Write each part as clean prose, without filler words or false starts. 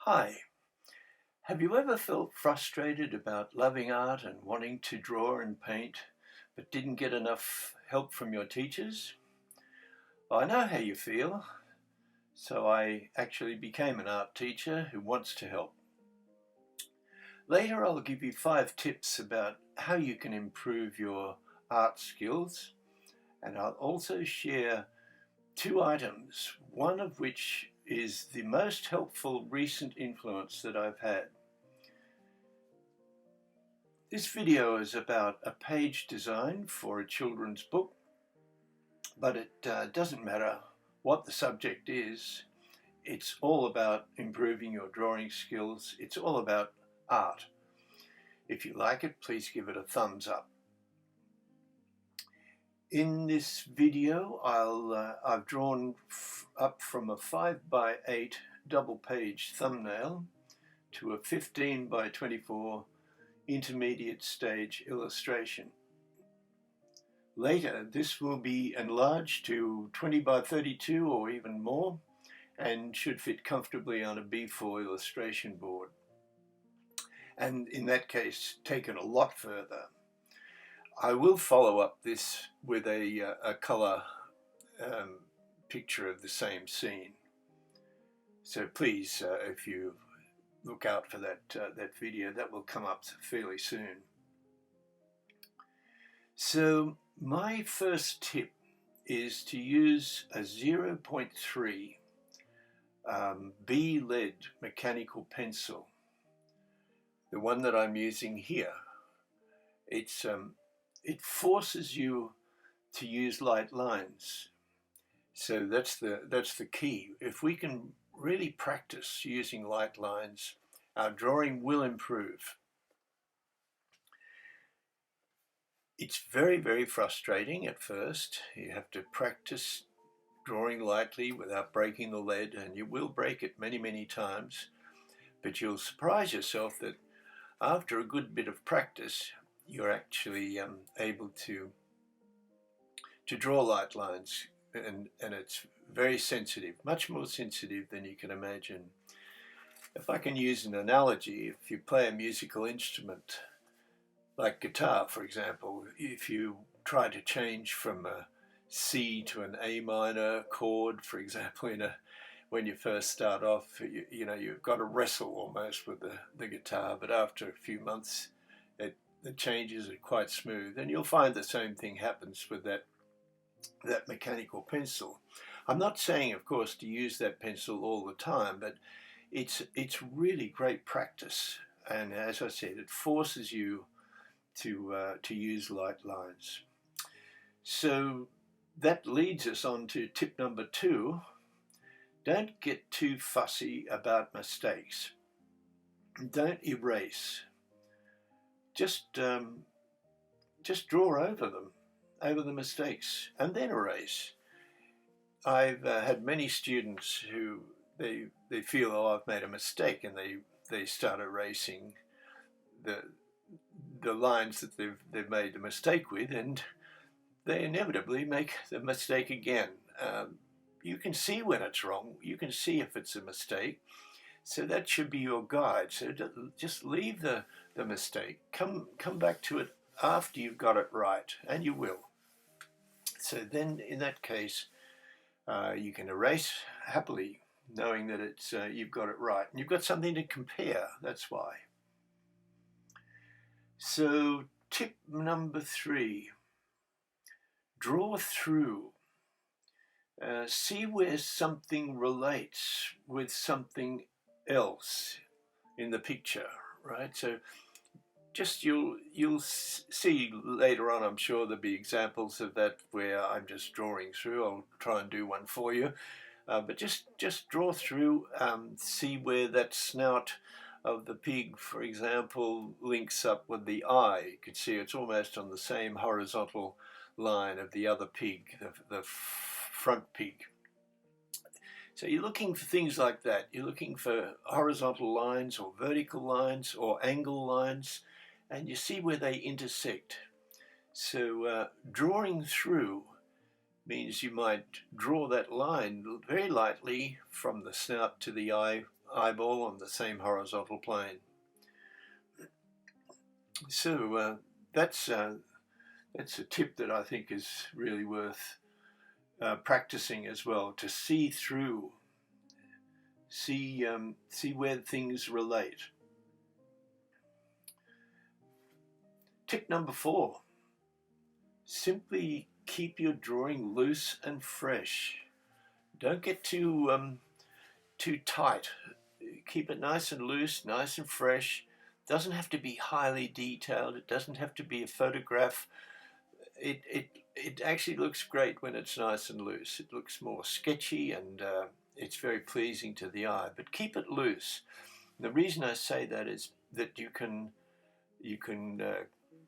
Hi, have you ever felt frustrated about loving art and wanting to draw and paint, but didn't get enough help from your teachers? Well, I know how you feel, so I actually became an art teacher who wants to help. Later, I'll give you 5 tips about how you can improve your art skills, and I'll also share 2 items, one of which is the most helpful recent influence that I've had. This video is about a page design for a children's book, but it doesn't matter what the subject is. It's all about improving your drawing skills. It's all about art. If you like it, please give it a thumbs up. In this video, I've drawn up from a 5x8 double page thumbnail to a 15x24 intermediate stage illustration. Later, this will be enlarged to 20x32 or even more, and should fit comfortably on a B4 illustration board. And in that case, taken a lot further. I will follow up this with a colour picture of the same scene. So please, if you look out for that video, that will come up fairly soon. So my first tip is to use a 0.3 B lead mechanical pencil, the one that I'm using here. It forces you to use light lines. So that's the key. If we can really practice using light lines, our drawing will improve. It's very, very frustrating at first. You have to practice drawing lightly without breaking the lead, and you will break it many, many times. But you'll surprise yourself that after a good bit of practice, you're actually able to draw light lines, and it's very sensitive, much more sensitive than you can imagine. If I can use an analogy, if you play a musical instrument, like guitar, for example, if you try to change from a C to an A minor chord, for example, when you first start off, you've got to wrestle almost with the guitar, but after a few months, the changes are quite smooth, and you'll find the same thing happens with that mechanical pencil. I'm not saying, of course, to use that pencil all the time, but it's really great practice, and as I said, it forces you to use light lines. So that leads us on to tip number 2. Don't get too fussy about mistakes. Don't erase. Just draw over the mistakes, and then erase. I've had many students who they feel, oh, I've made a mistake, and they start erasing the lines that they've made the mistake with, and they inevitably make the mistake again. You can see when it's wrong. You can see if it's a mistake. So that should be your guide. So just leave the mistake. Come back to it after you've got it right, and you will. So then, in that case, you can erase happily, knowing that you've got it right, and you've got something to compare. That's why. So tip number 3, draw through. See where something relates with something else in the picture, right? So just you'll see later on, I'm sure there'll be examples of that where I'm just drawing through. I'll try and do one for you, but just draw through, see where that snout of the pig, for example, links up with the eye. You can see it's almost on the same horizontal line of the other pig, the front pig. So you're looking for things like that. You're looking for horizontal lines or vertical lines or angle lines, and you see where they intersect. So drawing through means you might draw that line very lightly from the snout to the eye eyeball on the same horizontal plane. So that's a tip that I think is really worth practicing as well, to see through, see where things relate. Tip number 4, simply keep your drawing loose and fresh. Don't get too tight. Keep it nice and loose, nice and fresh. Doesn't have to be highly detailed. It doesn't have to be a photograph. It actually looks great when it's nice and loose. It looks more sketchy, and it's very pleasing to the eye. But keep it loose. The reason I say that is that you can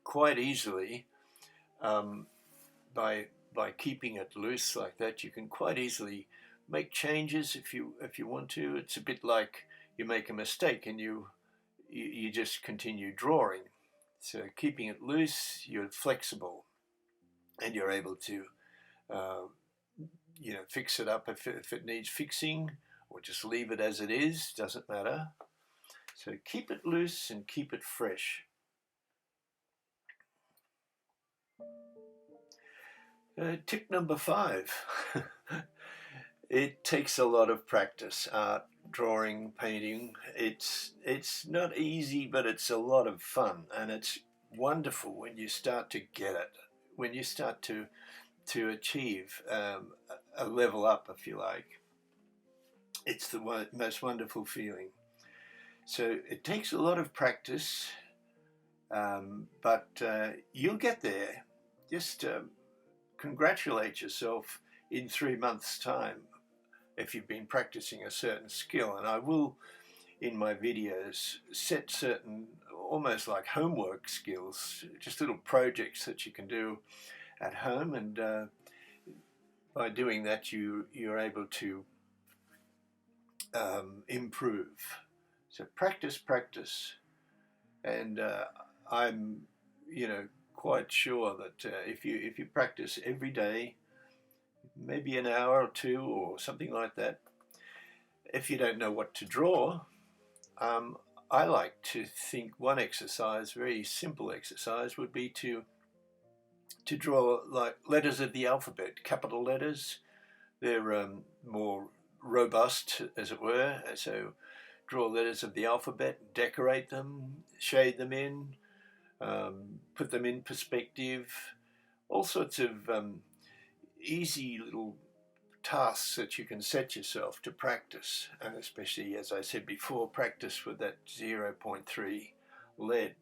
quite easily, by keeping it loose like that, you can quite easily make changes if you want to. It's a bit like you make a mistake and you just continue drawing. So keeping it loose, you're flexible, and you're able to fix it up if it needs fixing, or just leave it as it is. Doesn't matter. So keep it loose and keep it fresh. Tip number 5. It takes a lot of practice. Art, drawing, painting. It's not easy, but it's a lot of fun, and it's wonderful when you start to get it. When you start to achieve a level up, if you like. It's the most wonderful feeling. So it takes a lot of practice, but you'll get there. Just congratulate yourself in 3 months' time if you've been practicing a certain skill. And I will, in my videos, set certain, almost like homework skills, just little projects that you can do at home, and by doing that you're able to improve. So practice, and I'm quite sure that if you practice every day, maybe an hour or 2 or something like that. If you don't know what to draw, I like to think one exercise, very simple exercise, would be to draw like letters of the alphabet, capital letters. They're more robust, as it were. So draw letters of the alphabet, decorate them, shade them in, put them in perspective, all sorts of easy little tasks that you can set yourself to practice, and especially, as I said before, practice with that 0.3 lead.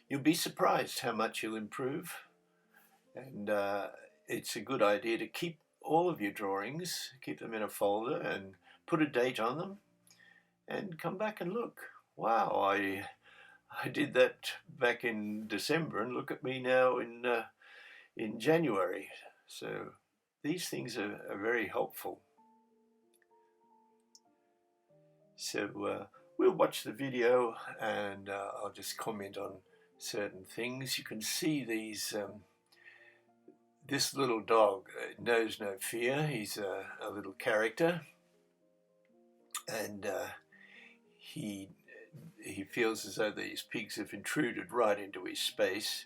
You'll be surprised how much you'll improve, and it's a good idea to keep all of your drawings, keep them in a folder and put a date on them, and come back and look. Wow, I did that back in December, and look at me now in January. So these things are very helpful. So we'll watch the video, and I'll just comment on certain things. You can see these. This little dog knows no fear. He's a little character, and he feels as though these pigs have intruded right into his space.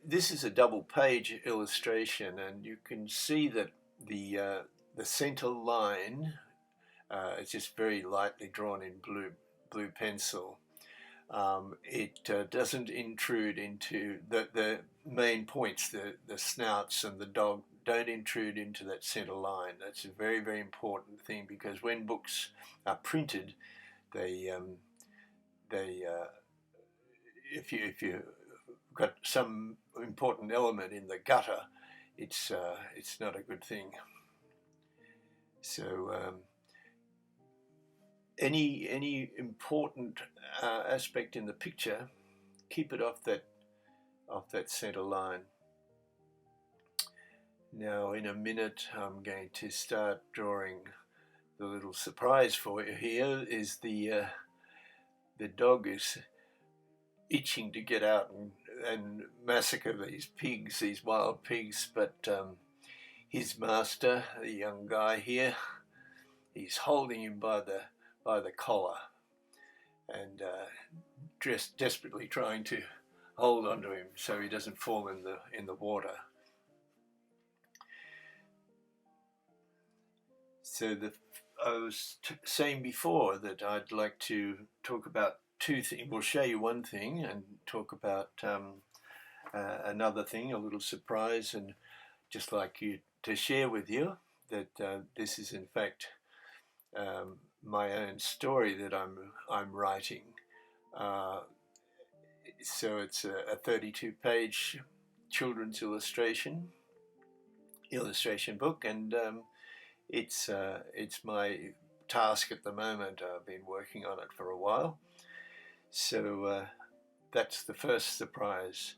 This is a double-page illustration, and you can see that the center line is just very lightly drawn in blue pencil. It doesn't intrude into the main points, the snouts and the dog don't intrude into that center line. That's a very, very important thing, because when books are printed, if you got some important element in the gutter, it's not a good thing. So any important aspect in the picture, keep it off that center line. Now in a minute I'm going to start drawing. The little surprise for you here is the dog is itching to get out and massacre these pigs, these wild pigs, but his master, the young guy here, he's holding him by the collar and just desperately trying to hold onto him so he doesn't fall in the water. So I was saying before that I'd like to talk about two things. We'll show you one thing and talk about another thing, a little surprise, and just like you to share with you that this is in fact my own story that I'm writing. So it's a 32-page children's illustration book, and it's my task at the moment. I've been working on it for a while. So that's the first surprise.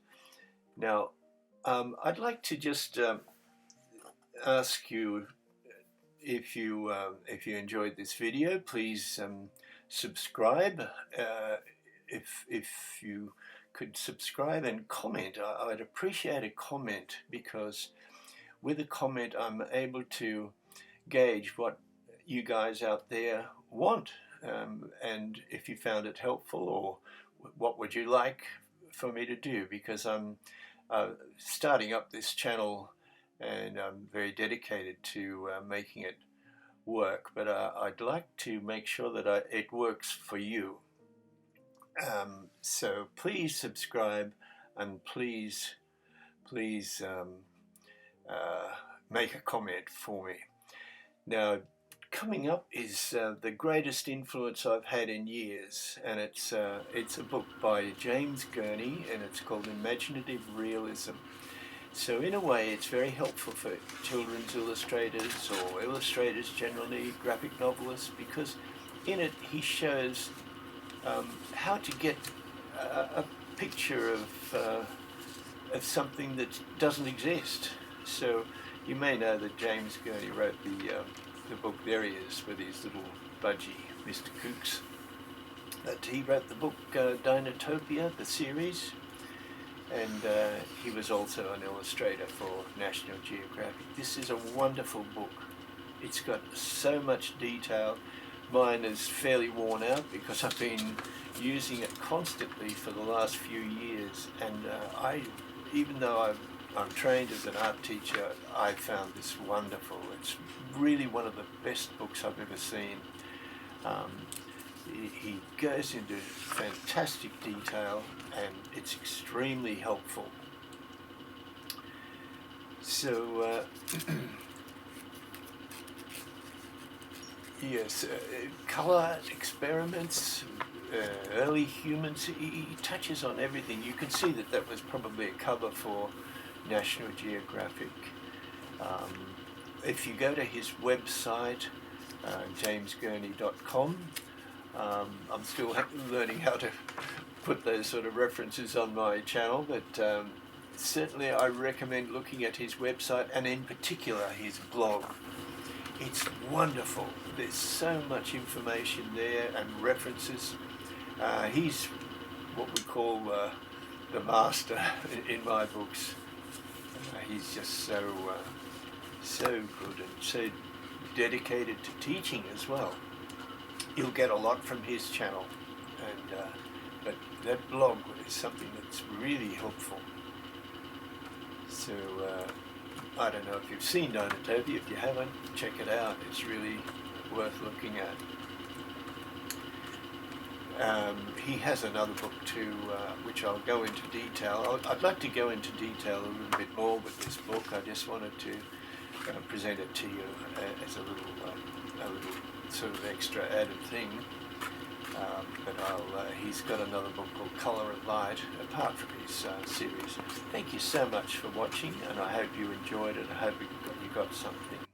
Now, I'd like to just ask you if you enjoyed this video, please subscribe. If you could subscribe and comment, I'd appreciate a comment, because with a comment I'm able to gauge what you guys out there want, and if you found it helpful, or what would you like for me to do, because I'm starting up this channel and I'm very dedicated to making it work, but I'd like to make sure that it works for you. So please subscribe, and please make a comment for me. Now, coming up is the greatest influence I've had in years, and it's a book by James Gurney, and it's called Imaginative Realism. So in a way it's very helpful for children's illustrators, or illustrators generally, graphic novelists, because in it he shows how to get a picture of something that doesn't exist. So you may know that James Gurney wrote the book There He Is, with his little budgie, Mr. Kooks. But he wrote the book Dinotopia, the series, and he was also an illustrator for National Geographic. This is a wonderful book. It's got so much detail. Mine is fairly worn out because I've been using it constantly for the last few years, and even though I'm trained as an art teacher, I found this wonderful. It's really one of the best books I've ever seen. He goes into fantastic detail, and it's extremely helpful. So yes, color experiments, early humans, he touches on everything. You can see that was probably a cover for National Geographic. If you go to his website, jamesgurney.com, I'm still learning how to put those sort of references on my channel, but certainly I recommend looking at his website, and in particular his blog. It's wonderful. There's so much information there and references. He's what we call the master in my books. He's just so good and so dedicated to teaching as well. You'll get a lot from his channel, and but that blog is something that's really helpful. So I don't know if you've seen Dinotopia. If you haven't, check it out. It's really worth looking at. He has another book too, which I'll go into detail. I'd like to go into detail a little bit more with this book. I just wanted to present it to you as a little sort of extra added thing. But he's got another book called Colour and Light, apart from his series. Thank you so much for watching, and I hope you enjoyed it. I hope you got something.